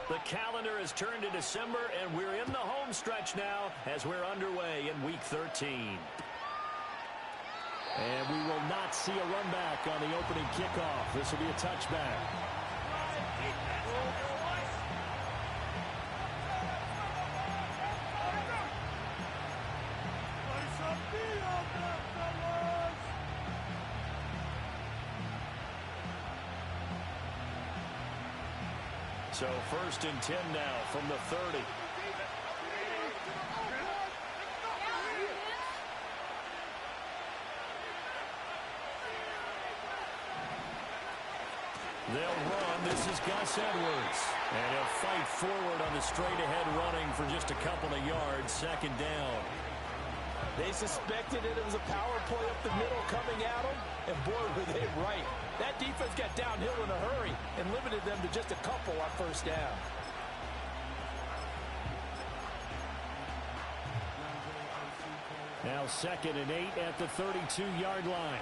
The calendar has turned to December, and we're in the home stretch now as we're underway in Week 13. And we will not see a run back on the opening kickoff. This will be a touchback. So 1st and 10 now from the 30. They'll run. This is Gus Edwards. And he'll fight forward on the straight-ahead running for just a couple of yards. 2nd down. They suspected it was a power play up the middle coming at them, and boy, were they right. That defense got downhill in a hurry and limited them to just a couple on 1st down. Now 2nd and 8 at the 32-yard line.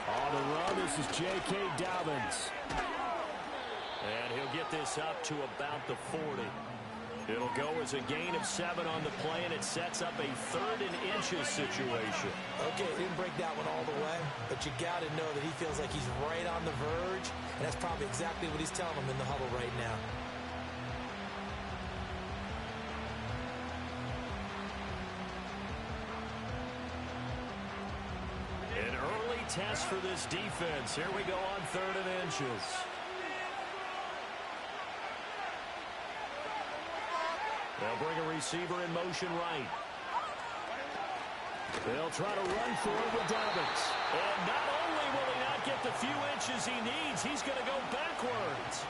On the run, this is J.K. Dobbins. And he'll get this up to about the 40. It'll go as a gain of 7 on the play, and it sets up a 3rd and inches situation. Okay, didn't break that one all the way, but you got to know that he feels like he's right on the verge, and that's probably exactly what he's telling them in the huddle right now. An early test for this defense. Here we go on 3rd and inches. They'll bring a receiver in motion right. They'll try to run for it with Dobbins. And not only will he not get the few inches he needs, he's going to go backwards.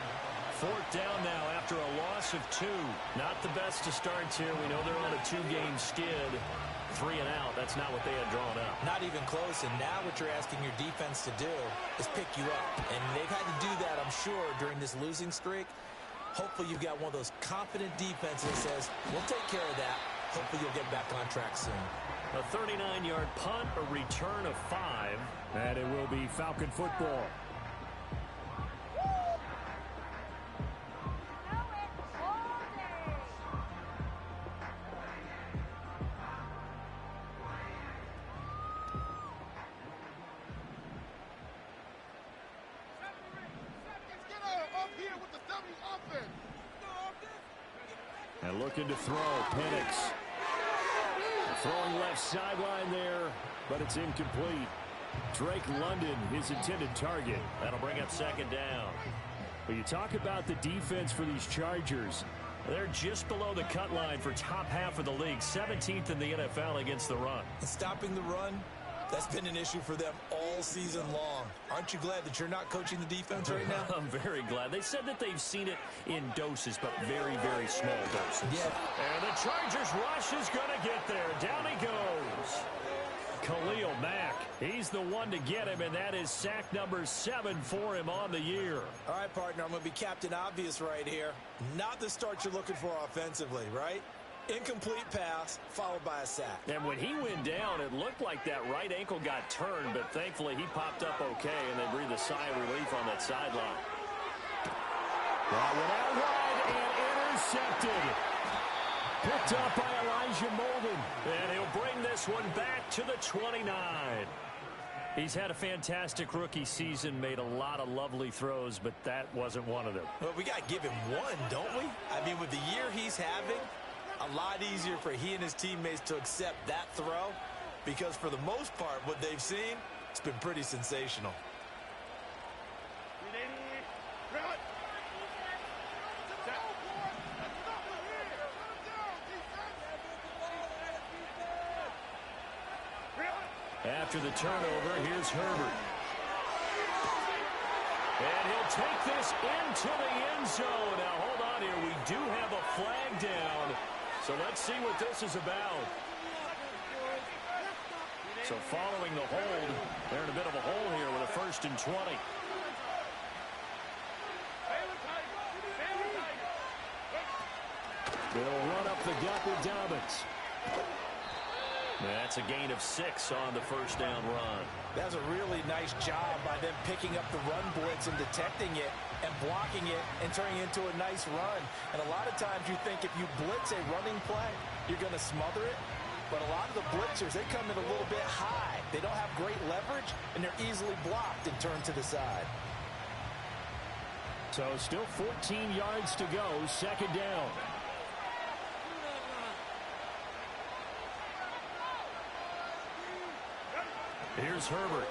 4th down now after a loss of 2. Not the best to start here. We know they're on a 2-game skid. 3 and out. That's not what they had drawn up. Not even close. And now what you're asking your defense to do is pick you up. And they've had to do that, I'm sure, during this losing streak. Hopefully you've got one of those confident defenses that says, we'll take care of that. Hopefully you'll get back on track soon. A 39-yard punt, a return of 5. And it will be Falcon football. And looking to throw, Penix. Throwing left sideline there, but it's incomplete. Drake London, his intended target. That'll bring up 2nd down. But you talk about the defense for these Chargers. They're just below the cut line for top half of the league. 17th in the NFL against the run. And stopping the run, that's been an issue for them all season long. Aren't you glad that you're not coaching the defense right now? I'm very glad. They said that they've seen it in doses, but very, very small doses. Yeah. And the Chargers rush is going to get there. Down he goes. Khalil Mack, he's the one to get him, and that is sack number 7 for him on the year. All right, partner, I'm going to be Captain Obvious right here. Not the start you're looking for offensively, right? Incomplete pass, followed by a sack. And when he went down, it looked like that right ankle got turned, but thankfully he popped up okay, and they breathed a sigh of relief on that sideline. That went out wide and intercepted. Picked up by Elijah Molden. And he'll bring this one back to the 29. He's had a fantastic rookie season, made a lot of lovely throws, but that wasn't one of them. Well, we got to give him one, don't we? I mean, with the year he's having, a lot easier for he and his teammates to accept that throw because for the most part, what they've seen, it's been pretty sensational. After the turnover, here's Herbert. And he'll take this into the end zone. Now, hold on here. We do have a flag down. So let's see what this is about. So following the hold, they're in a bit of a hole here with a 1st and 20. They'll run up the gut with Dobbins. That's a gain of 6 on the first down run. That's a really nice job by them picking up the run blitz and detecting it and blocking it and turning it into a nice run. And a lot of times you think if you blitz a running play, you're going to smother it. But a lot of the blitzers, they come in a little bit high. They don't have great leverage, and they're easily blocked and turned to the side. So still 14 yards to go, second down. Here's Herbert.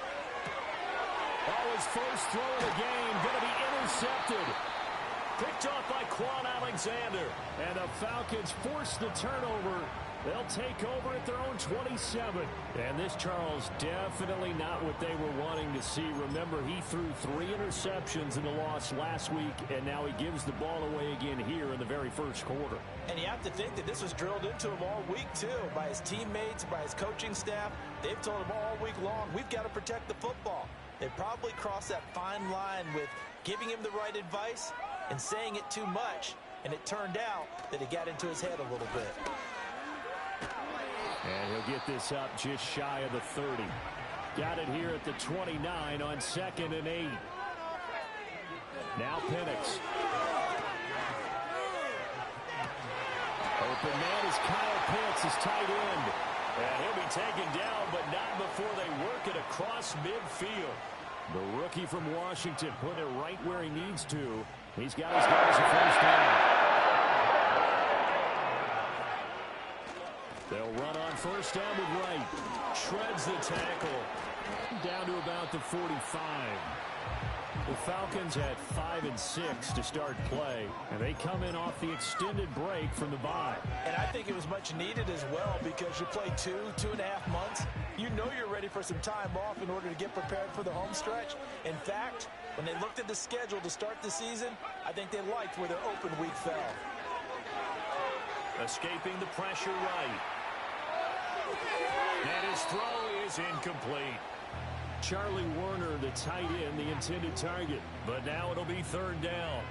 Oh, his first throw of the game going to be intercepted. Picked off by Quan Alexander. And the Falcons force the turnover. They'll take over at their own 27. And this, Charles, definitely not what they were wanting to see. Remember, he threw 3 interceptions in the loss last week, and now he gives the ball away again here in the very first quarter. And you have to think that this was drilled into him all week, too, by his teammates, by his coaching staff. They've told him all week long, we've got to protect the football. They probably crossed that fine line with giving him the right advice and saying it too much, and it turned out that it got into his head a little bit. And he'll get this up just shy of the 30. Got it here at the 29 on 2nd and 8. Now Penix. Open man is Kyle Pitts, his tight end. And he'll be taken down, but not before they work it across midfield. The rookie from Washington put it right where he needs to. He's got his guys a first down. They'll run on first down with Wright. Shreds the tackle. Down to about the 45. The Falcons had 5 and 6 to start play, and they come in off the extended break from the bye. And I think it was much needed as well because you play 2.5 months. You know you're ready for some time off in order to get prepared for the home stretch. In fact, when they looked at the schedule to start the season, I think they liked where their open week fell. Escaping the pressure right. And his throw is incomplete. Charlie Warner, the tight end, the intended target. But now it'll be third down.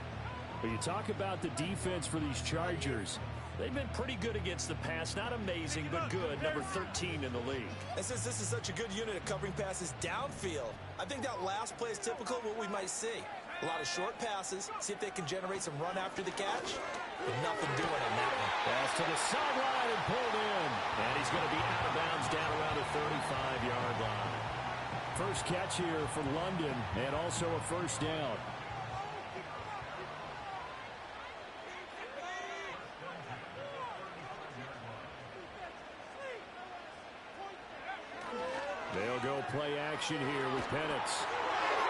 But you talk about the defense for these Chargers. They've been pretty good against the pass. Not amazing, but good. Number 13 in the league. And since this is such a good unit of covering passes downfield, I think that last play is typical of what we might see. A lot of short passes. See if they can generate some run after the catch. But nothing doing on that one. Pass to the sideline and pulled in. And he's going to be out of bounds down around the 35-yard line. First catch here for London, and also a first down. They'll go play action here with Penix.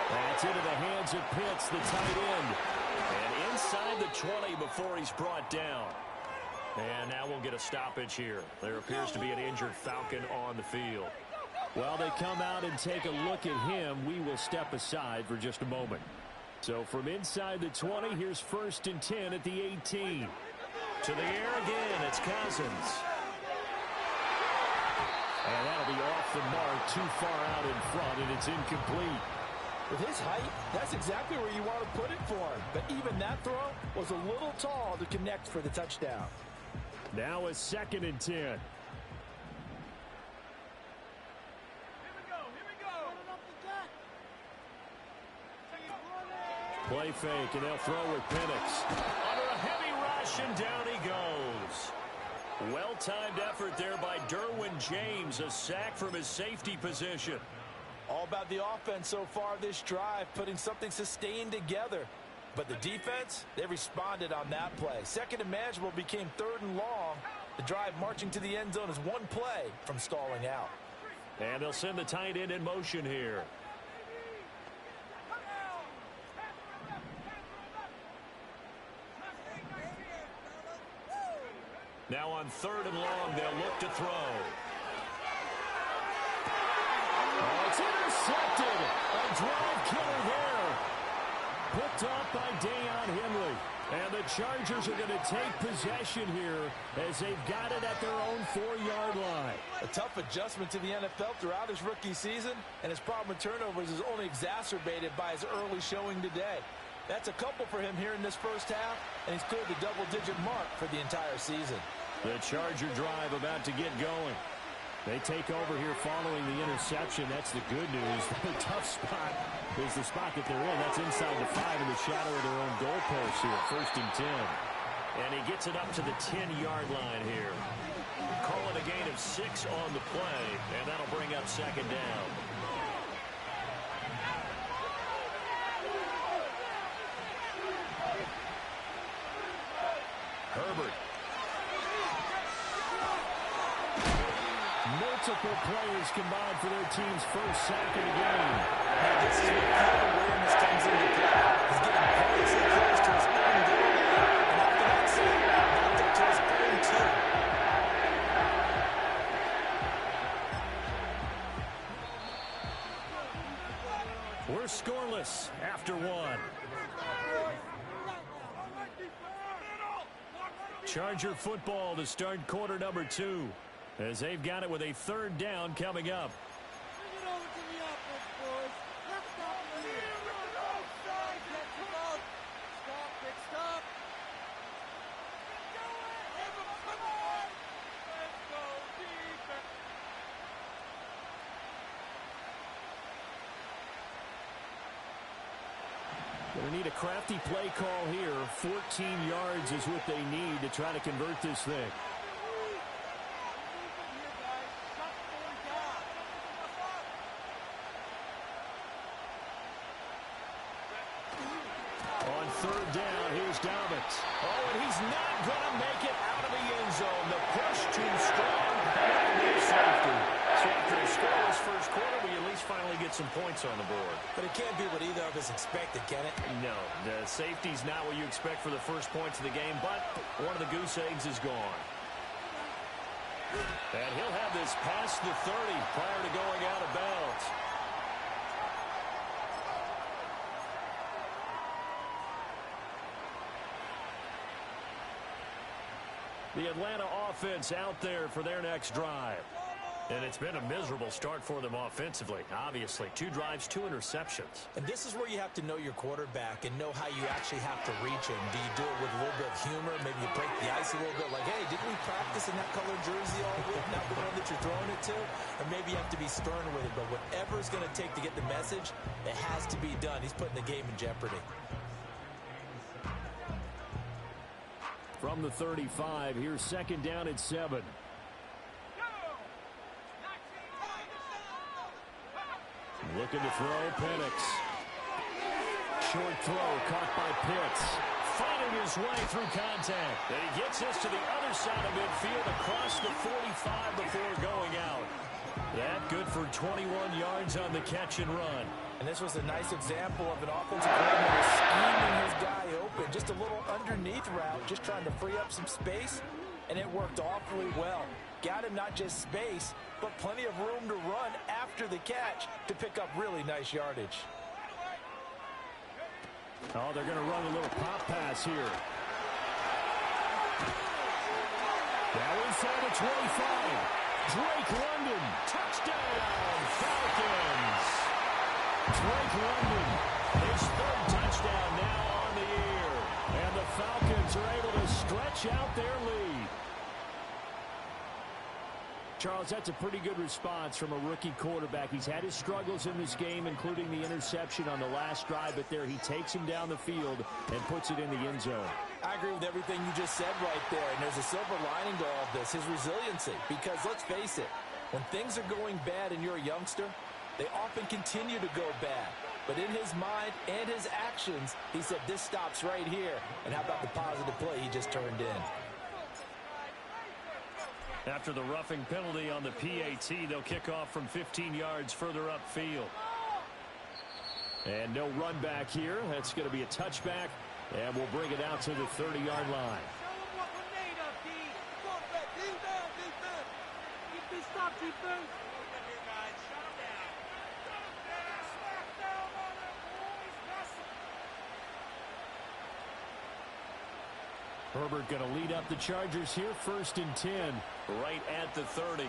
That's into the hands of Pitts, the tight end. And inside the 20 before he's brought down. And now we'll get a stoppage here. There appears to be an injured Falcon on the field. While they come out and take a look at him, we will step aside for just a moment. So from inside the 20, here's 1st and 10 at the 18. To the air again, it's Cousins. And that'll be off the mark, too far out in front, and it's incomplete. With his height, that's exactly where you want to put it for him. But even that throw was a little tall to connect for the touchdown. Now a 2nd and 10. Play fake, and they'll throw with Penix. Under a heavy rush, and down he goes. Well-timed effort there by Derwin James. A sack from his safety position. All about the offense so far this drive, putting something sustained together. But the defense, they responded on that play. Second and manageable became 3rd and long. The drive marching to the end zone is one play from stalling out. And they'll send the tight end in motion here. Now on 3rd and long, they'll look to throw. Oh, it's intercepted. A drive killer there. Picked off by Deion Henley. And the Chargers are going to take possession here as they've got it at their own 4-yard line. A tough adjustment to the NFL throughout his rookie season, and his problem with turnovers is only exacerbated by his early showing today. That's a couple for him here in this first half, and he's cleared the double-digit mark for the entire season. The Charger drive about to get going. They take over here following the interception. That's the good news. The tough spot is the spot that they're in. That's inside the 5 in the shadow of their own goalpost here. 1st and 10. And he gets it up to the 10-yard line here. Call it a gain of 6 on the play, and that'll bring up 2nd down. Herbert. Multiple players combined for their team's first sack of the game. Now, this is where field awareness comes into play. He's getting perilously close to his own goal line. And after that sack, knocked up to his own 2. We're scoreless after 1. Charger football to start quarter number 2. As they've got it with a 3rd down coming up. Going to need a crafty play call here. 14 yards is what they need to try to convert this thing. On 3rd down, here's Dobbins. Oh, and he's not going to make it out of the end zone. The push too strong. And safety. So after a scoreless first quarter, we at least finally get some points on the board. But it can't be what either of us expected, can it? No, the safety's not what you expect for the first points of the game, but one of the goose eggs is gone. And he'll have this past the 30 prior to going out of bounds. The Atlanta offense out there for their next drive. And it's been a miserable start for them offensively, obviously. 2 drives, 2 interceptions. And this is where you have to know your quarterback and know how you actually have to reach him. Do you do it with a little bit of humor? Maybe you break the ice a little bit like, hey, didn't we practice in that colored jersey all week, not the one that you're throwing it to? Or maybe you have to be stern with it. But whatever it's going to take to get the message, it has to be done. He's putting the game in jeopardy. From the 35, here's 2nd down at 7. Looking to throw, Penix. Short throw, caught by Pitts. Fighting his way through contact. And he gets this to the other side of midfield across the 45 before going out. That good for 21 yards on the catch and run. And this was a nice example of an offensive coordinator scheming his guy open. Just a little underneath route, just trying to free up some space, and it worked awfully well. Got him not just space, but plenty of room to run after the catch to pick up really nice yardage. Oh, they're going to run a little pop pass here. Now inside the 25. Drake London. Touchdown, Falcons. Drake London, his 3rd touchdown now on the year. And the Falcons are able to stretch out their lead. Charles, that's a pretty good response from a rookie quarterback. He's had his struggles in this game, including the interception on the last drive, but there he takes him down the field and puts it in the end zone. I agree with everything you just said right there, and there's a silver lining to all of this, his resiliency. Because let's face it, when things are going bad and you're a youngster, they often continue to go bad. But in his mind and his actions, he said, this stops right here. And how about the positive play he just turned in? After the roughing penalty on the PAT, they'll kick off from 15 yards further upfield. And no run back here. That's going to be a touchback, and we'll bring it out to the 30-yard line. Herbert going to lead up the Chargers here, 1st and 10. Right at the 30.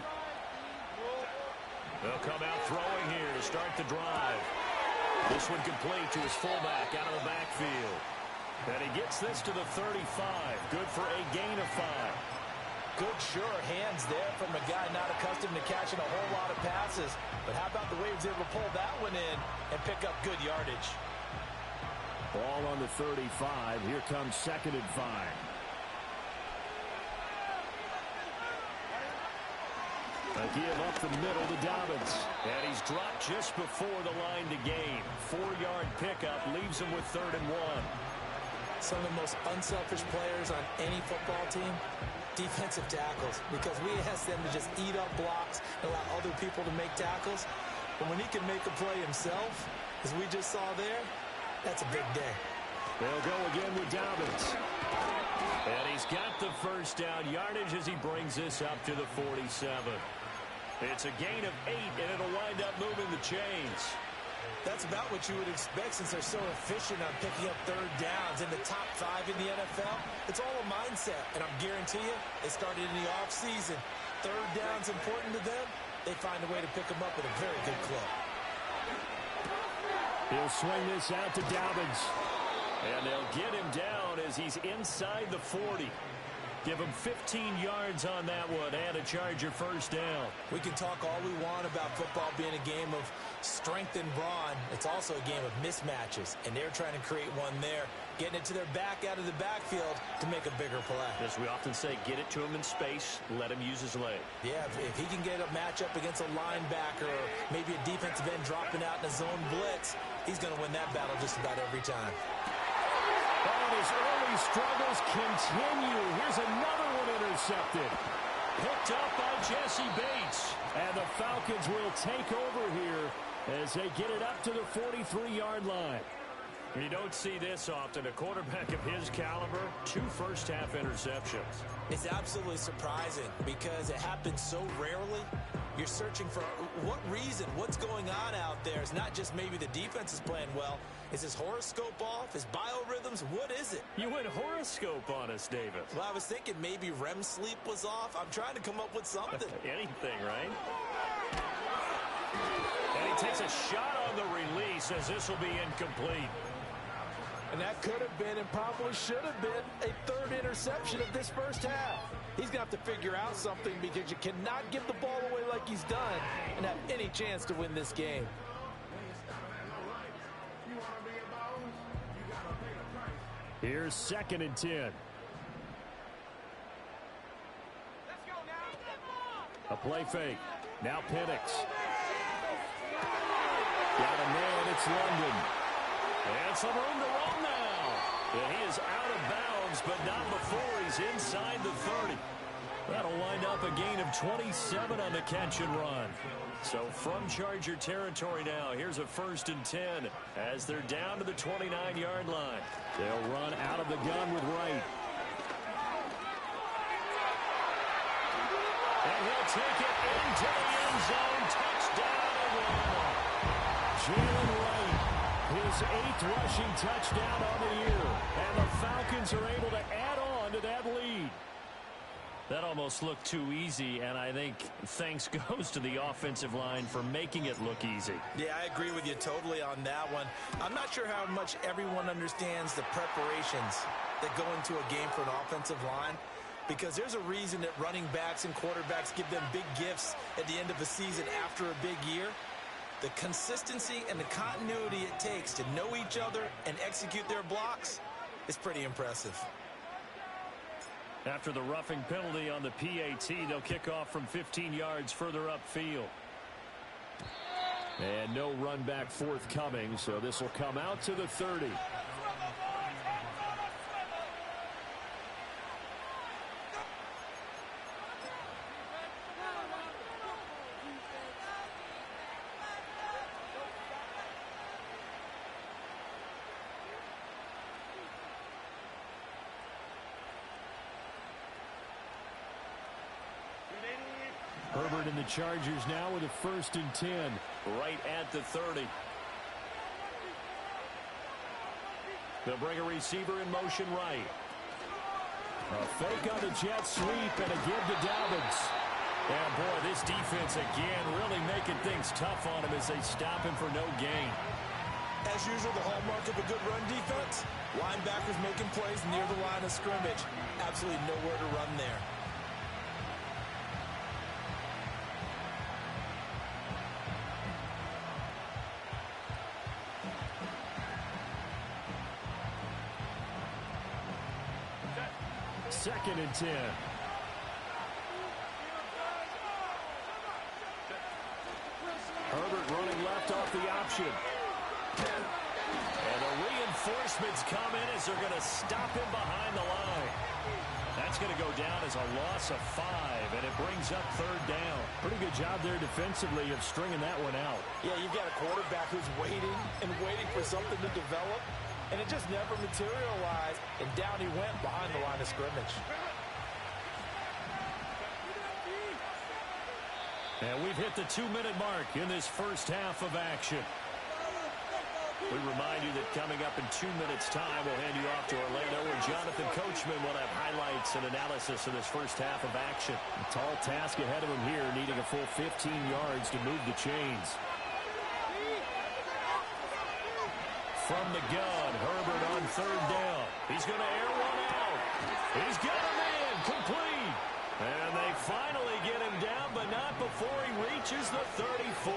They'll come out throwing here to start the drive. This one complete to his fullback out of the backfield. And he gets this to the 35. Good for a gain of 5. Good, sure hands there from a guy not accustomed to catching a whole lot of passes. But how about the way he was able to pull that one in and pick up good yardage? Ball on the 35. Here comes 2nd and 5. A give up the middle to Dobbins. And he's dropped just before the line to gain. 4-yard pickup leaves him with 3rd and 1. Some of the most unselfish players on any football team, defensive tackles, because we ask them to just eat up blocks and allow other people to make tackles. But when he can make a play himself, as we just saw there, that's a big day. They'll go again with Dobbins. And he's got the first down yardage as he brings this up to the 47. It's a gain of 8, and it'll wind up moving the chains. That's about what you would expect since they're so efficient on picking up 3rd downs in the top 5 in the NFL. It's all a mindset, and I'm guarantee you, it started in the offseason. 3rd down's important to them. They find a way to pick them up at a very good clip. He'll swing this out to Dobbins. And they'll get him down as he's inside the 40. Give him 15 yards on that one and a Charger first down. We can talk all we want about football being a game of strength and brawn. It's also a game of mismatches, and they're trying to create one there, getting it to their back out of the backfield to make a bigger play. As we often say, get it to him in space, let him use his leg. Yeah, if he can get a matchup against a linebacker or maybe a defensive end dropping out in a zone blitz, he's going to win that battle just about every time. And his early struggles continue. Here's another one intercepted. Picked up by Jesse Bates. And the Falcons will take over here as they get it up to the 43-yard line. You don't see this often. A quarterback of his caliber, 2 first-half interceptions. It's absolutely surprising because it happens so rarely. You're searching for what reason, what's going on out there. It's not just maybe the defense is playing well. Is his horoscope off? His biorhythms? What is it? You went horoscope on us, David. Well, I was thinking maybe REM sleep was off. I'm trying to come up with something. Anything, right? And he takes a shot on the release as this will be incomplete. And that could have been and probably should have been a 3rd interception of this first half. He's going to have to figure out something because you cannot give the ball away like he's done and have any chance to win this game. Here's 2nd and 10. A play fake. Now Penix. Got a man. It's London. And some room to run now. And he is out of bounds, but not before he's inside the 30. That'll wind up a gain of 27 on the catch and run. So from Charger territory now, here's a 1st and 10 as they're down to the 29-yard line. They'll run out of the gun with Wright. And he'll take it into the end zone. Touchdown, Atlanta. Jalen Wright, his 8th rushing touchdown on the year. And the Falcons are able to add on to that lead. That almost looked too easy, and I think thanks goes to the offensive line for making it look easy. Yeah, I agree with you totally on that one. I'm not sure how much everyone understands the preparations that go into a game for an offensive line, because there's a reason that running backs and quarterbacks give them big gifts at the end of the season after a big year. The consistency and the continuity it takes to know each other and execute their blocks is pretty impressive. After the roughing penalty on the PAT, they'll kick off from 15 yards further upfield. And no run back forthcoming, so this will come out to the 30. Herbert and the Chargers now with a 1st and 10. Right at the 30. They'll bring a receiver in motion right. A fake on the jet sweep and a give to Dobbins. And boy, this defense again really making things tough on him as they stop him for no gain. As usual, the hallmark of a good run defense, linebackers making plays near the line of scrimmage. Absolutely nowhere to run there. 2nd and 10. Herbert running left off the option. And the reinforcements come in as they're going to stop him behind the line. That's going to go down as a loss of 5, and it brings up 3rd down. Pretty good job there defensively of stringing that one out. Yeah, you've got a quarterback who's waiting and waiting for something to develop, and it just never materialized, and down he went behind the line of scrimmage. And we've hit the 2-minute mark in this first half of action. We remind you that coming up in 2 minutes' time, we'll hand you off to Orlando, where Jonathan Coachman will have highlights and analysis of this first half of action. A tall task ahead of him here, needing a full 15 yards to move the chains. From the gun, Herbert on 3rd down. He's going to air one out. He's got him in, complete. And they finally get him down, but not before he reaches the 34.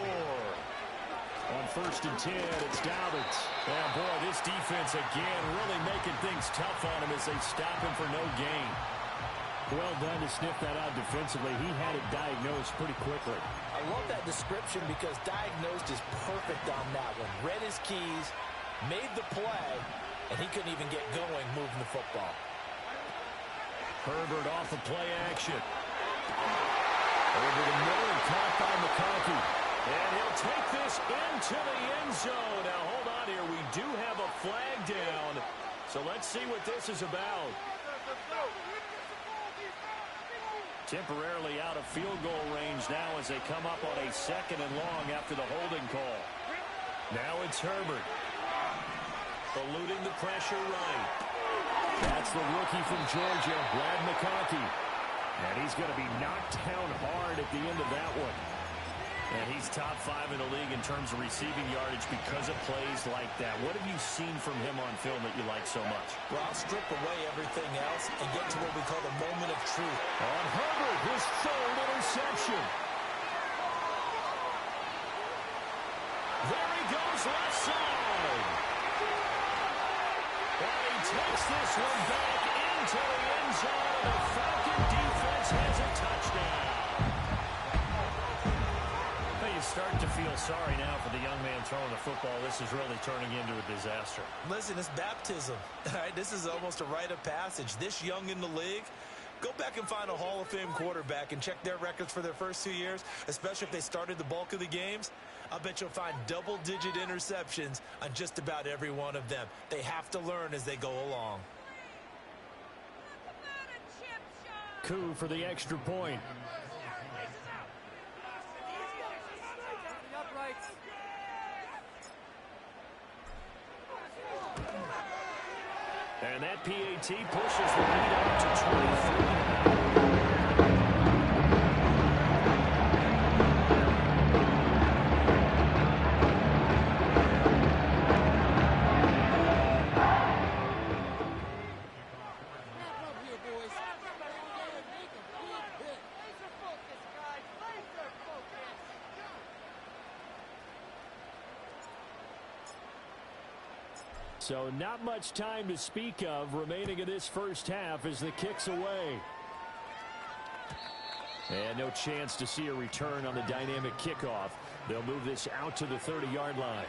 On 1st and 10, it's Dobbins. And boy, this defense again really making things tough on him as they stop him for no gain. Well done to sniff that out defensively. He had it diagnosed pretty quickly. I love that description because diagnosed is perfect on that one. Read his keys, made the play, and he couldn't even get going moving the football. Herbert off of play action. Over the middle and caught by McConkey. And he'll take this into the end zone. Now, hold on here. We do have a flag down. So let's see what this is about. Temporarily out of field goal range now as they come up on a 2nd and long after the holding call. Now it's Herbert. Eluding the pressure right. That's the rookie from Georgia, Brad McConkey. And he's going to be knocked down hard at the end of that one. And he's top 5 in the league in terms of receiving yardage because of plays like that. What have you seen from him on film that you like so much? Well, I'll strip away everything else and get to what we call the moment of truth. On Herbert, his 3rd interception. There he goes, left side. And he takes this one back into the end zone. The Falcon defense has a touchdown. Starting to feel sorry now for the young man throwing the football. This is really turning into a disaster. Listen, it's baptism. All right, this is almost a rite of passage. This young in the league, go back and find a Hall of Fame quarterback and check their records for their first 2 years, especially if they started the bulk of the games. I bet you'll find double-digit interceptions on just about every one of them. They have to learn as they go along. Coup for the extra point. And that PAT pushes the lead up to 23. So not much time to speak of remaining in this first half as the kick's away. And no chance to see a return on the dynamic kickoff. They'll move this out to the 30-yard line.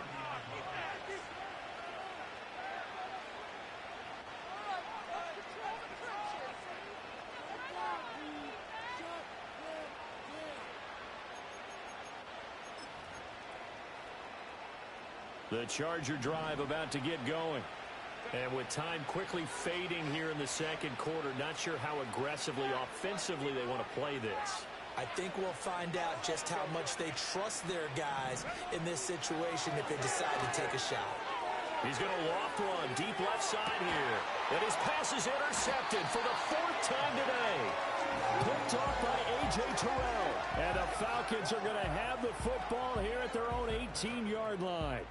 The Charger drive about to get going. And with time quickly fading here in the second quarter, not sure how aggressively, offensively they want to play this. I think we'll find out just how much they trust their guys in this situation if they decide to take a shot. He's going to loft one deep left side here. And his pass is intercepted for the 4th time today. Picked off by A.J. Terrell. And the Falcons are going to have the football here at their own 18-yard line.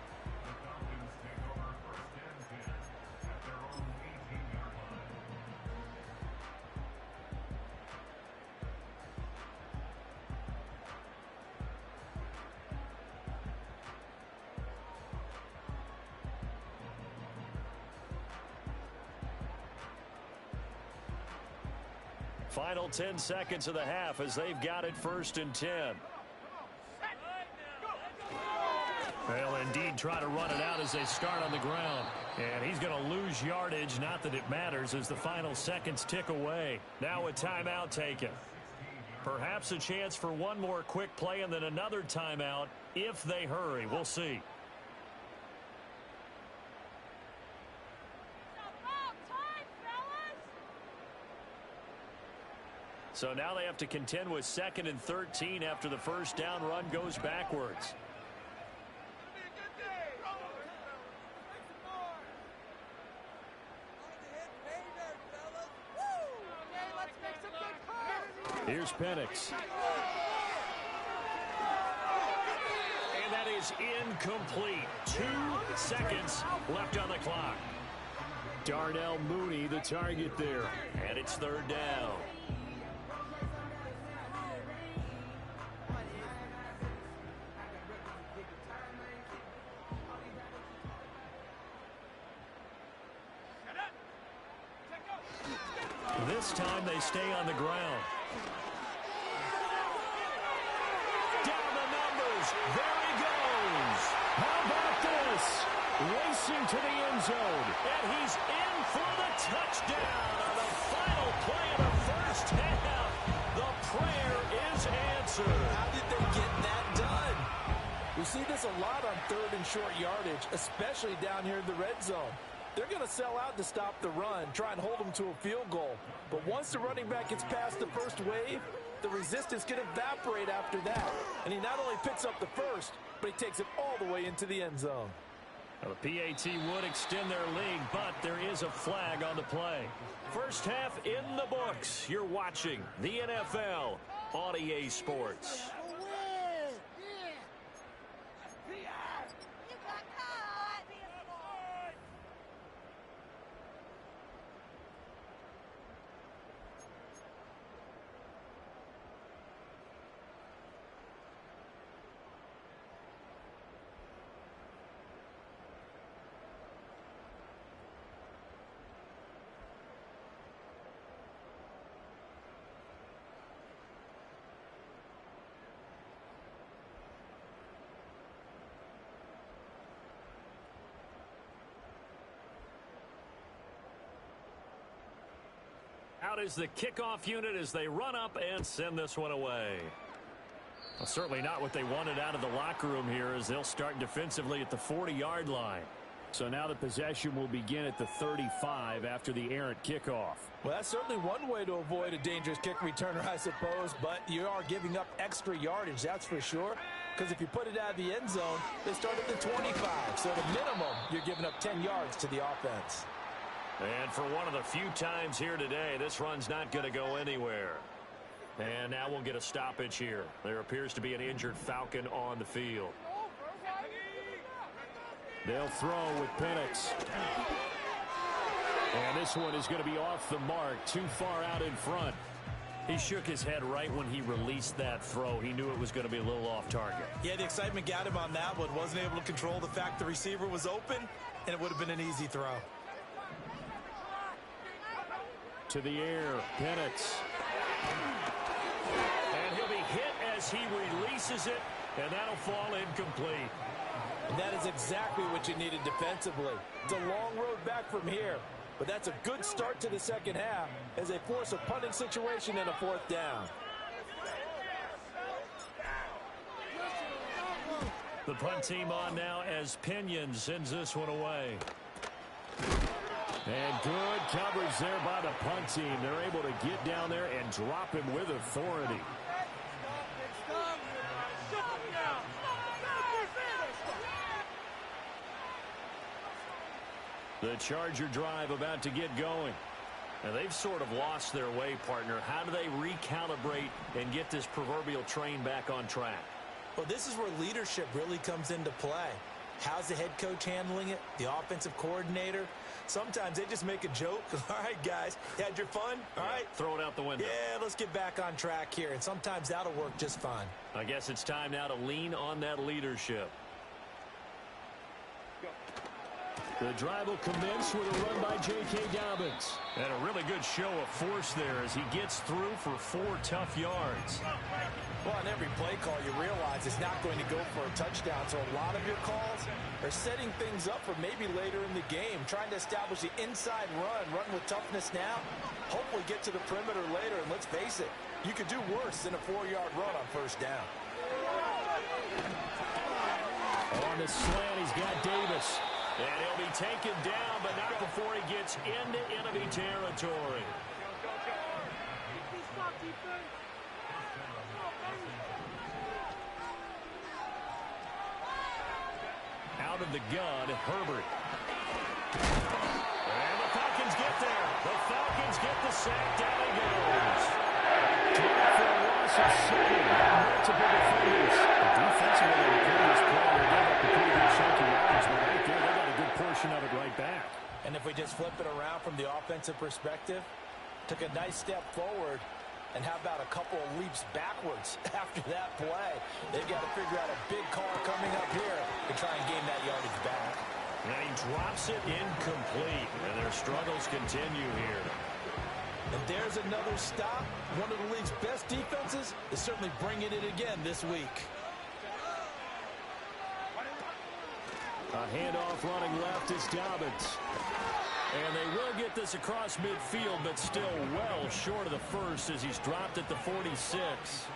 Final 10 seconds of the half as they've got it 1st and 10. They'll indeed try to run it out as they start on the ground. And he's going to lose yardage. Not that it matters as the final seconds tick away. Now a timeout taken. Perhaps a chance for one more quick play and then another timeout if they hurry. We'll see. So now they have to contend with 2nd and 13 after the first down run goes backwards. Here's Penix. And that is incomplete. 2 seconds left on the clock. Darnell Mooney, the target there. And it's 3rd down. This time they stay on the ground. Down the numbers. There he goes. How about this? Racing to the end zone. And he's in for the touchdown on the final play of the first half. The prayer is answered. How did they get that done? We see this a lot on 3rd and short yardage, especially down here in the red zone. They're going to sell out to stop the run, try and hold them to a field goal. But once the running back gets past the first wave, the resistance can evaporate after that. And he not only picks up the first, but he takes it all the way into the end zone. Well, the PAT would extend their lead, but there is a flag on the play. First half in the books. You're watching the NFL on EA Sports. Out is the kickoff unit as they run up and send this one away. Well, certainly not what they wanted out of the locker room here as they'll start defensively at the 40-yard line. So now the possession will begin at the 35 after the errant kickoff. Well, that's certainly one way to avoid a dangerous kick returner, I suppose, but you are giving up extra yardage, that's for sure. Because if you put it out of the end zone, they start at the 25. So at a minimum, you're giving up 10 yards to the offense. And for one of the few times here today, this run's not going to go anywhere. And now we'll get a stoppage here. There appears to be an injured Falcon on the field. They'll throw with Penix. And this one is going to be off the mark, too far out in front. He shook his head right when he released that throw. He knew it was going to be a little off target. Yeah, the excitement got him on that one. Wasn't able to control the fact the receiver was open, and it would have been an easy throw. To the air, Penix. And he'll be hit as he releases it, and that'll fall incomplete. And that is exactly what you needed defensively. It's a long road back from here, but that's a good start to the second half as they force a punting situation and a 4th down. The punt team on now as Pinion sends this one away. And good coverage there by the punt team. They're able to get down there and drop him with authority. The Charger drive about to get going. Now they've sort of lost their way, partner. How do they recalibrate and get this proverbial train back on track? Well, this is where leadership really comes into play. How's the head coach handling it? The offensive coordinator? Sometimes they just make a joke. All right, guys, you had your fun? All right. Throw it out the window. Yeah, let's get back on track here. And sometimes that'll work just fine. I guess it's time now to lean on that leadership. The drive will commence with a run by J.K. Dobbins. And a really good show of force there as he gets through for 4 tough yards. Well, on every play call, you realize it's not going to go for a touchdown, so a lot of your calls are setting things up for maybe later in the game, trying to establish the inside run with toughness now, hopefully get to the perimeter later, and let's face it, you could do worse than a 4-yard run on first down. On the slant, he's got Davis. And he'll be taken down, but not before he gets into enemy territory. Out of the gun, Herbert. And the Falcons get there. The Falcons get the sack. Down he goes. For a loss of 7. Multiple defenders. Defensively, the previous play, they gave up a pretty good chunk of yards, but right there, they got a good portion of it right back. And if we just flip it around from the offensive perspective, took a nice step forward, and how about a couple of leaps backwards after that play? They've got to figure out a big call coming up here to try and gain that yardage back. And he drops it incomplete, and their struggles continue here. And there's another stop. One of the league's best defenses is certainly bringing it again this week. A handoff running left is Dobbins. And they will get this across midfield, but still well short of the first as he's dropped at the 46.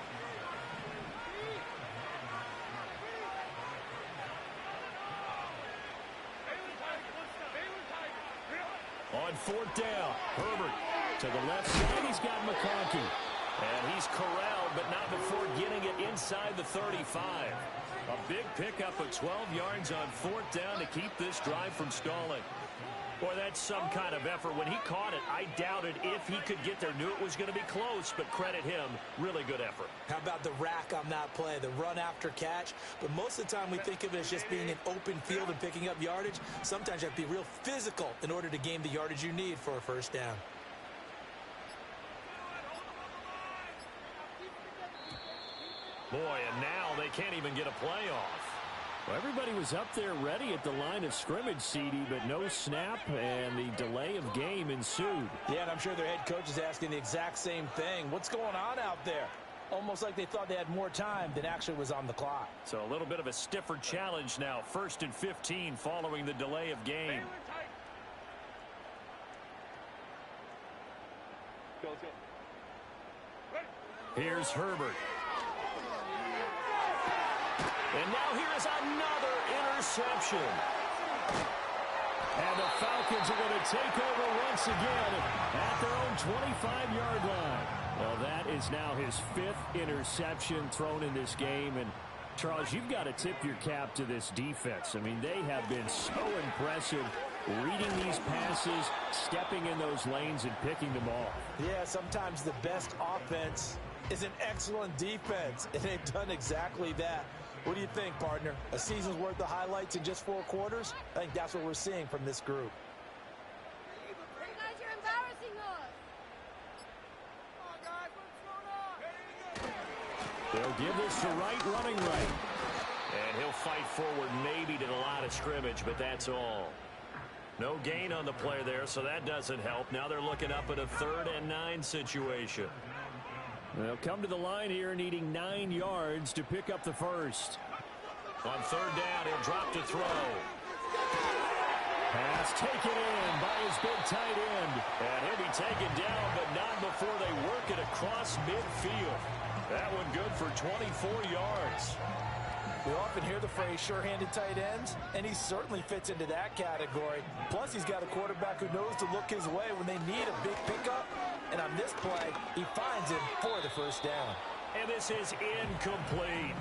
On 4th down, Herbert to the left side. He's got McConkey. And he's corralled, but not before getting it inside the 35. A big pickup of 12 yards on 4th down to keep this drive from stalling. Boy, that's some kind of effort. When he caught it, I doubted if he could get there. Knew it was going to be close, but credit him. Really good effort. How about the rack on that play, the run after catch? But most of the time we think of it as just being an open field and picking up yardage. Sometimes you have to be real physical in order to gain the yardage you need for a first down. Boy, and now they can't even get a play off. Well, everybody was up there ready at the line of scrimmage, CD, but no snap, and the delay of game ensued. Yeah, and I'm sure their head coach is asking the exact same thing. What's going on out there? Almost like they thought they had more time than actually was on the clock. So a little bit of a stiffer challenge now. 1st and 15 following the delay of game. Here's Herbert. And now here is another interception. And the Falcons are going to take over once again at their own 25-yard line. Well, that is now his 5th interception thrown in this game. And, Charles, you've got to tip your cap to this defense. I mean, they have been so impressive reading these passes, stepping in those lanes, and picking them off. Yeah, sometimes the best offense is an excellent defense, and they've done exactly that. What do you think, partner? A season's worth of highlights in just 4 quarters? I think that's what we're seeing from this group. You guys are embarrassing us. Come on, guys, what's going on? They'll give this to Wright running right. And he'll fight forward maybe to the line of scrimmage, but that's all. No gain on the play there, so that doesn't help. Now they're looking up at a 3rd and 9 situation. They'll come to the line here needing 9 yards to pick up the first. On 3rd down, he'll drop to throw. Pass taken in by his big tight end. And he'll be taken down, but not before they work it across midfield. That one good for 24 yards. We often hear the phrase sure-handed tight ends, and he certainly fits into that category. Plus, he's got a quarterback who knows to look his way when they need a big pickup. And on this play, he finds him for the first down. And this is incomplete.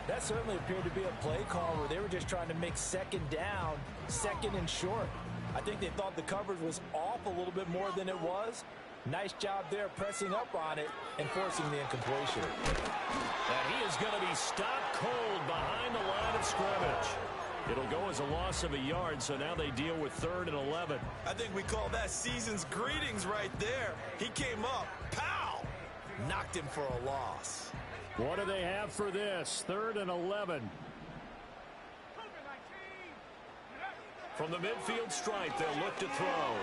That certainly appeared to be a play call where they were just trying to make 2nd down, 2nd and short. I think they thought the coverage was off a little bit more than it was. Nice job there pressing up on it and forcing the incompletion. And he is going to be stopped cold behind the line of scrimmage. It'll go as a loss of a yard, so now they deal with 3rd and 11. I think we call that season's greetings right there. He came up, pow, knocked him for a loss. What do they have for this? 3rd and 11. From the midfield stripe, they'll look to throw.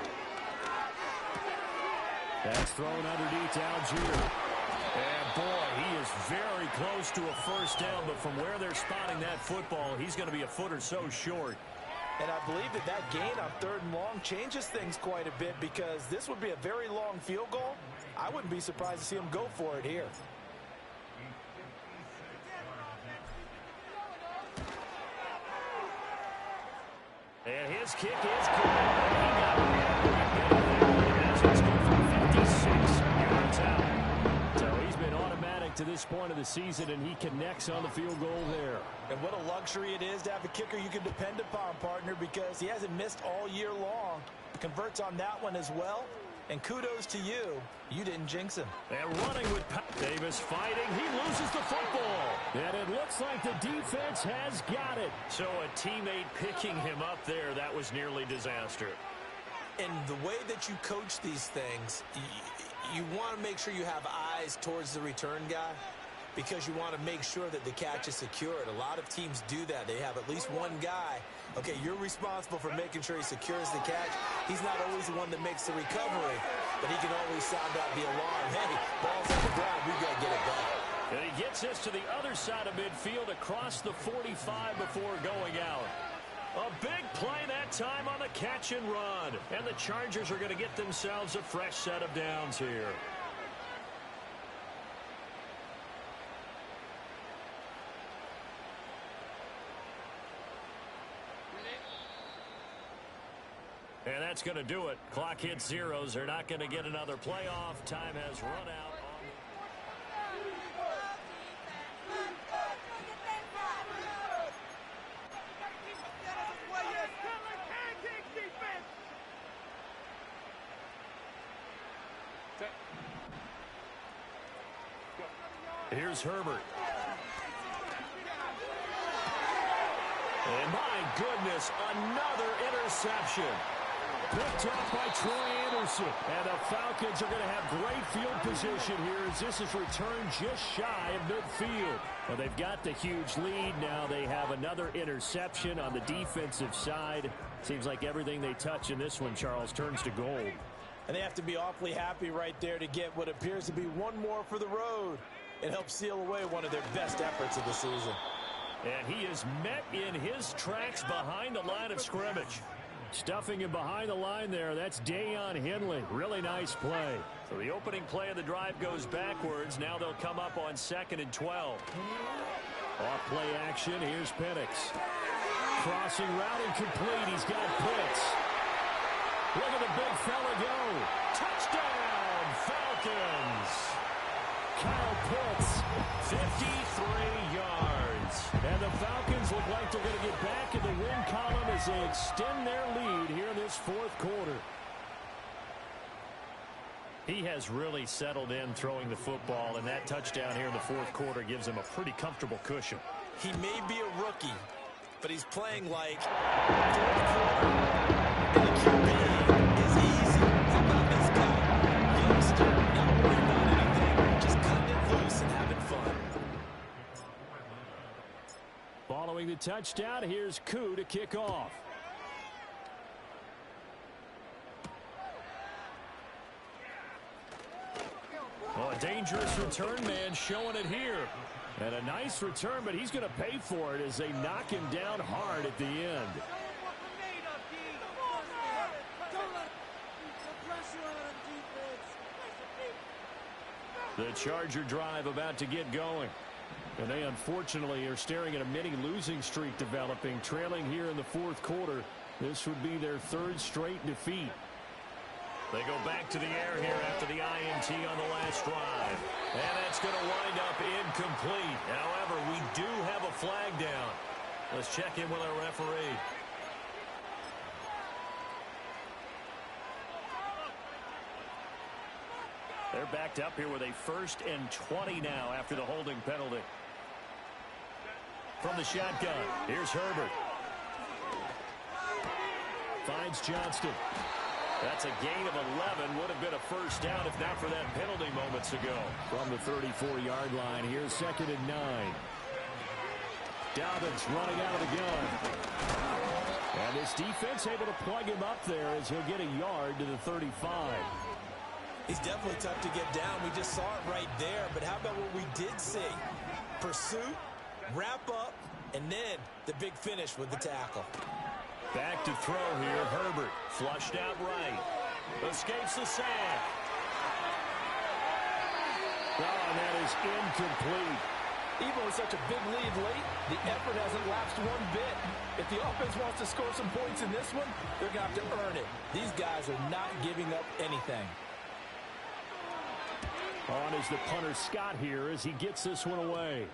That's thrown underneath to Algier. And, boy, he is very close to a first down, but from where they're spotting that football, he's going to be a foot or so short. And I believe that gain on 3rd and long changes things quite a bit because this would be a very long field goal. I wouldn't be surprised to see him go for it here. And his kick is good. He got it. It's good for 56 yards out. So he's been automatic to this point of the season, and he connects on the field goal there. And what a luxury it is to have a kicker you can depend upon, partner, because he hasn't missed all year long. Converts on that one as well. And kudos to you. You didn't jinx him. And running with Davis fighting. He loses the football. And it looks like the defense has got it. So a teammate picking him up there, that was nearly disaster. And the way that you coach these things, you want to make sure you have eyes towards the return guy because you want to make sure that the catch is secured. A lot of teams do that. They have at least one guy. Okay, you're responsible for making sure he secures the catch. He's not always the one that makes the recovery, but he can always sound out the alarm. Hey, ball's on the ground. We got to get it back. And he gets this to the other side of midfield across the 45 before going out. A big play that time on the catch and run. And the Chargers are going to get themselves a fresh set of downs here. And that's going to do it. Clock hits zeros. They're not going to get another playoff. Time has run out. Here's Herbert. And my goodness, another interception. Picked up by Troy Anderson. And the Falcons are going to have great field position here as this is returned just shy of midfield. Well, they've got the huge lead. Now they have another interception on the defensive side. Seems like everything they touch in this one, Charles, turns to gold. And they have to be awfully happy right there to get what appears to be one more for the road. It helps seal away one of their best efforts of the season. And he is met in his tracks behind the line of scrimmage. Stuffing him behind the line there. That's Deion Henley. Really nice play. So the opening play of the drive goes backwards. Now they'll come up on 2nd and 12. Off play action. Here's Penix. Crossing route incomplete. He's got Pitts. Look at the big fella go. Touchdown, Falcons. Kyle Pitts. 53 yards. And the Falcons look like they're going to get back in the win column as they extend their lead here in this 4th quarter. He has really settled in throwing the football, and that touchdown here in the 4th quarter gives him a pretty comfortable cushion. He may be a rookie, but he's playing like 4th quarter. And the QB is easy. How about this guy? Youngster, not worried about anything, just cutting it loose and having fun. Following the touchdown, here's Koo to kick off. Oh, a dangerous return man showing it here. And a nice return, but he's going to pay for it as they knock him down hard at the end. The Charger drive about to get going. And they unfortunately are staring at a mini losing streak developing, trailing here in the 4th quarter. This would be their 3rd straight defeat. They go back to the air here after the INT on the last drive. And that's going to wind up incomplete. However, we do have a flag down. Let's check in with our referee. They're backed up here with a 1st and 20 now after the holding penalty. From the shotgun, here's Herbert. Finds Johnston. That's a gain of 11. Would have been a first down if not for that penalty moments ago. From the 34-yard line, here's 2nd and 9. Dobbins running out of the gun. And this defense able to plug him up there as he'll get a yard to the 35. He's definitely tough to get down. We just saw it right there. But how about what we did see? Pursuit, wrap up, and then the big finish with the tackle. Back to throw here. Herbert flushed out right. Escapes the sack. Oh, and that is incomplete. Even with such a big lead late, the effort hasn't lapsed one bit. If the offense wants to score some points in this one, they're going to have to earn it. These guys are not giving up anything. On is the punter Scott here as he gets this one away.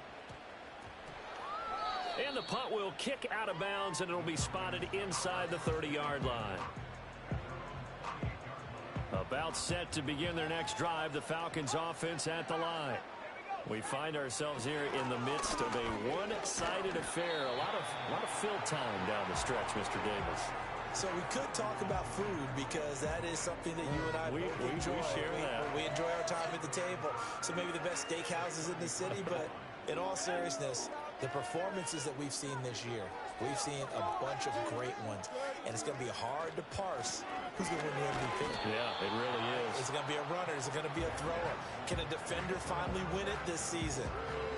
And the punt will kick out of bounds, and it'll be spotted inside the 30-yard line. About set to begin their next drive, the Falcons offense at the line. We find ourselves here in the midst of a one-sided affair. A lot of fill time down the stretch, Mr. Davis. So we could talk about food because that is something that you and I both enjoy. We share that. We enjoy our time at the table. So maybe the best steakhouses in the city, but in all seriousness, the performances that we've seen this year, we've seen a bunch of great ones. And it's going to be hard to parse who's going to win the MVP. Yeah, it really is. Is it going to be a runner? Is it going to be a thrower? Can a defender finally win it this season?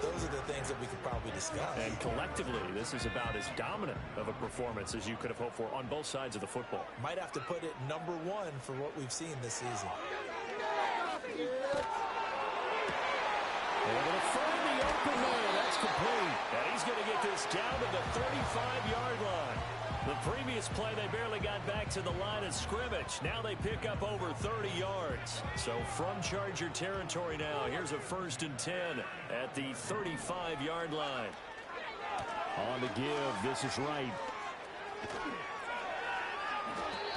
Those are the things that we could probably discuss. And collectively, this is about as dominant of a performance as you could have hoped for on both sides of the football. Might have to put it number one for what we've seen this season. They're going to find the open man. That's complete. And he's going to get this down to the 35-yard line. The previous play, they barely got back to the line of scrimmage. Now they pick up over 30 yards. So from Charger territory now, here's a 1st and 10 at the 35-yard line. On the give, this is right.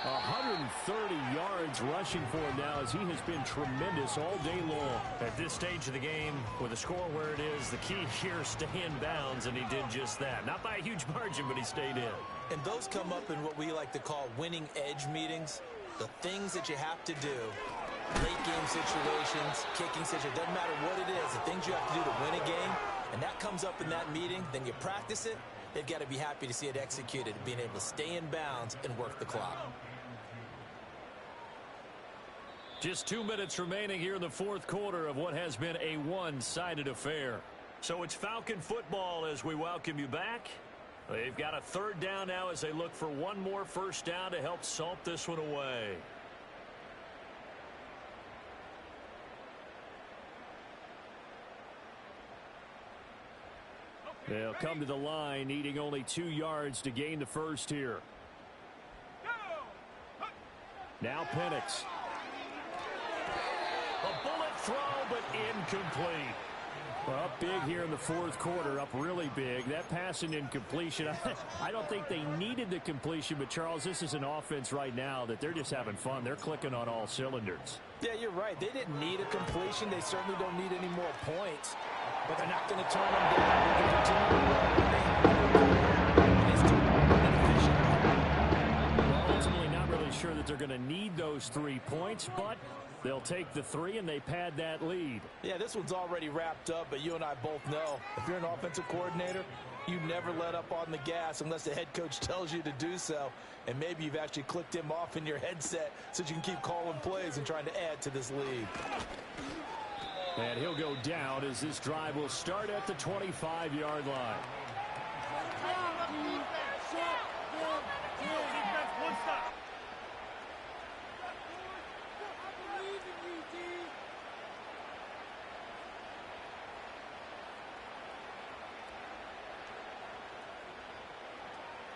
130 yards rushing for him now as he has been tremendous all day long. At this stage of the game, with the score where it is, the key here, stay in bounds, and he did just that. Not by a huge margin, but he stayed in. And those come up in what we like to call winning edge meetings. The things that you have to do, late game situations, kicking situations, doesn't matter what it is, the things you have to do to win a game, and that comes up in that meeting, then you practice it, they've got to be happy to see it executed, being able to stay in bounds and work the clock. Just 2 minutes remaining here in the fourth quarter of what has been a one-sided affair. So it's Falcon football as we welcome you back. They've got a 3rd down now as they look for one more 1st down to help salt this one away. They'll come to the line, needing only 2 yards to gain the 1st here. Now Penix. A bullet throw, but incomplete. Well, up big here in the fourth quarter, up really big. That pass and incompletion, I don't think they needed the completion, but Charles, this is an offense right now that they're just having fun. They're clicking on all cylinders. Yeah, you're right. They didn't need a completion. They certainly don't need any more points. But they're not going to turn them down. They're going to continue to run. Well, ultimately not really sure that they're going to need those 3 points, but they'll take the 3 and they pad that lead. Yeah, this one's already wrapped up, but you and I both know if you're an offensive coordinator, you never let up on the gas unless the head coach tells you to do so. And maybe you've actually clicked him off in your headset so you can keep calling plays and trying to add to this lead. And he'll go down as this drive will start at the 25-yard line.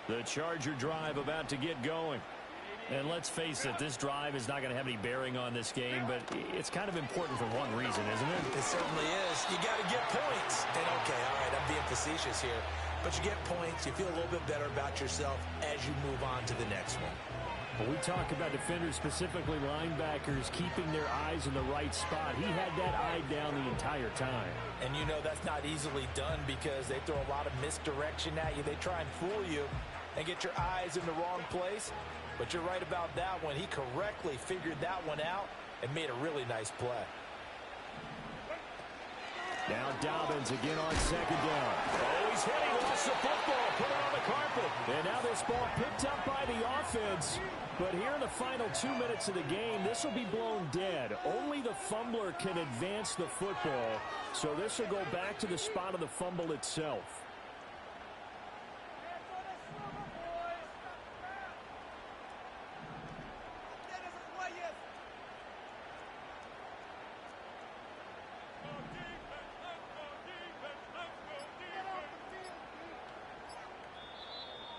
The Charger drive about to get going. And let's face it, this drive is not going to have any bearing on this game, but it's kind of important for one reason, isn't it? It certainly is. You got to get points. And okay, all right, I'm being facetious here. But you get points, you feel a little bit better about yourself as you move on to the next one. When we talk about defenders, specifically linebackers, keeping their eyes in the right spot. He had that eye down the entire time. And you know that's not easily done because they throw a lot of misdirection at you. They try and fool you and get your eyes in the wrong place. But you're right about that one. He correctly figured that one out and made a really nice play. Now Dobbins again on 2nd down. Oh, he's hit. He lost the football. Put it on the carpet. And now this ball picked up by the offense. But here in the final 2 minutes of the game, this will be blown dead. Only the fumbler can advance the football. So this will go back to the spot of the fumble itself.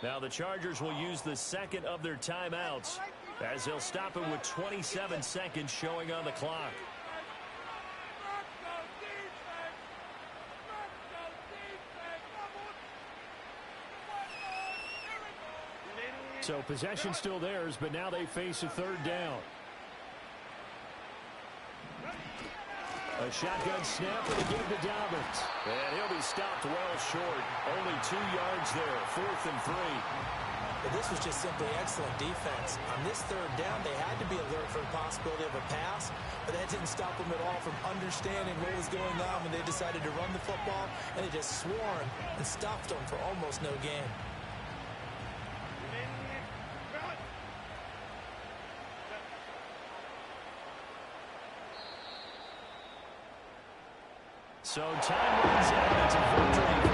Now the Chargers will use the second of their timeouts as they'll stop it with 27 seconds showing on the clock. So possession still theirs, but now they face a third down. A shotgun snap and a give to Dobbins. And he'll be stopped well short. Only 2 yards there, 4th and 3. But this was just simply excellent defense. On this third down, they had to be alert for the possibility of a pass, but that didn't stop them at all from understanding what was going on when they decided to run the football, and they just swarmed and stopped them for almost no gain. So time runs out. It's a victory